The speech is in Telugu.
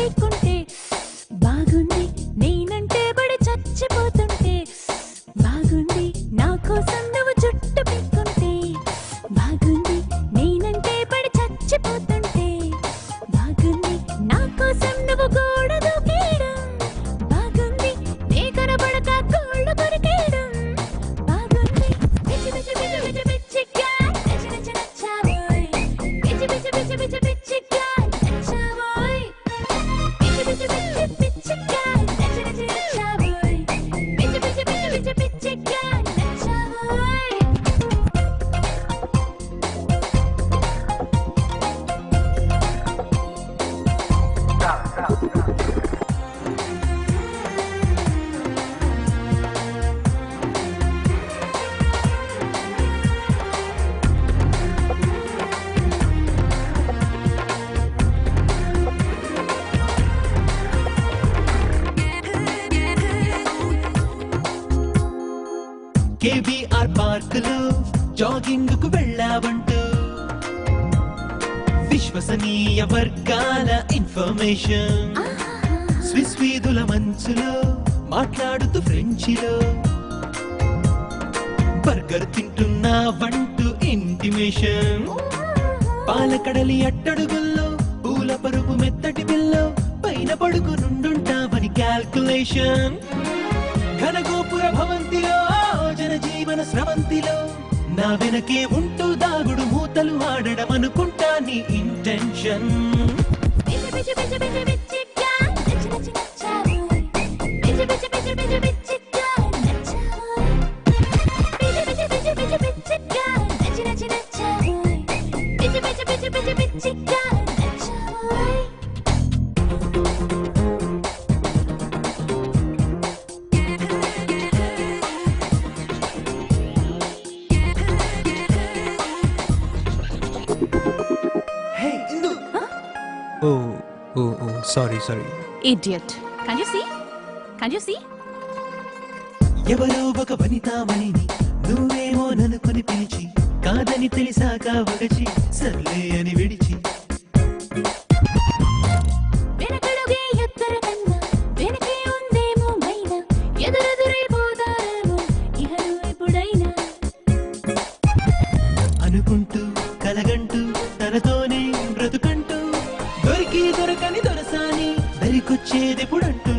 లేకుంటే బాగుంది నేనంటే బడి చచ్చిపోతుంటే బాగుంది నా కోసం నువ్వు జుట్టు పీక్కుంటే బాగుంది నేనంటే బడి చచ్చిపోతుంటే బాగుంది నా కోసం నువ్వు గోడ దూకేయడం బాగుంది నీ కనబడక కోళ్ళు కొరికేయడం బాగుంది పిచ్చి పిచ్చి పిచ్చి పిచ్చి పిచ్చిగా నచ్చి నచ్చి నచ్చావోయ్ పిచ్చి పిచ్చి పిచ్చి పిచ్చి పిచ్చిగా నచ్చావోయ్ పిచ్చి పిచ్చి పిచ్చి పిచ్చిగా నచ్చి నచ్చి నచ్చావోయ్ పిచ్చి పిచ్చి పిచ్చి పిచ్చి పిచ్చిగా నచ్చావోయ్ కేబీఆర్ పార్కులో జాగింగ్ కు వెళ్ళావంటూ విశ్వసనీయ వర్గాల ఇన్ఫర్మేషన్ స్విస్ వీధుల మంచులో మాట్లాడుతూ ఫ్రెంచిలో బర్గర్ తింటున్నావంటూ ఇంటిమేషన్ పాలకడలి అట్టడుగుల్లో పూల పరుపు మెత్తటి బిల్లో పైన పడుకునుండుంటావని క్యాల్కులేషన్ ఘనగోపుర భవంతిలో జనజీవన స్రవంతిలో నా వెనకే ఉంటూ దాగుడు మూతలు ఆడడం అనుకుంటా నీ ఇంటెన్షన్ పిచ్చి పిచ్చి పిచ్చి పిచ్చి పిచ్చిగా నచ్చి నచ్చి నచ్చావోయ్ పిచ్చి పిచ్చి పిచ్చి పిచ్చి పిచ్చిగా నచ్చావోయ్ పిచ్చి పిచ్చి పిచ్చి పిచ్చి పిచ్చిగా నచ్చి నచ్చి నచ్చావోయ్ పిచ్చి పిచ్చి పిచ్చి పిచ్చి పిచ్చిగా నచ్చావోయ్ హే ఇందు Oh, sorry. Idiot. Can you see? Can you see? ఎవరో ఒక వనితామణిని నువ్వేమో ననుకొని పిలిచి కాదని తెలిసాక వగచి సర్లే అని విడిచి వెనకడుగే ఎత్తర కన్నా వెనకే ఉందేమో మైనా ఎదురెదురైపోతారేమో ఇహను ఎప్పుడైనా అనుకుంటూ కలగంటూ తనతోనే బ్రతుకంటూ దొరికి దొరకని దొరసాని దరికొచ్చేదెప్పుడంటూ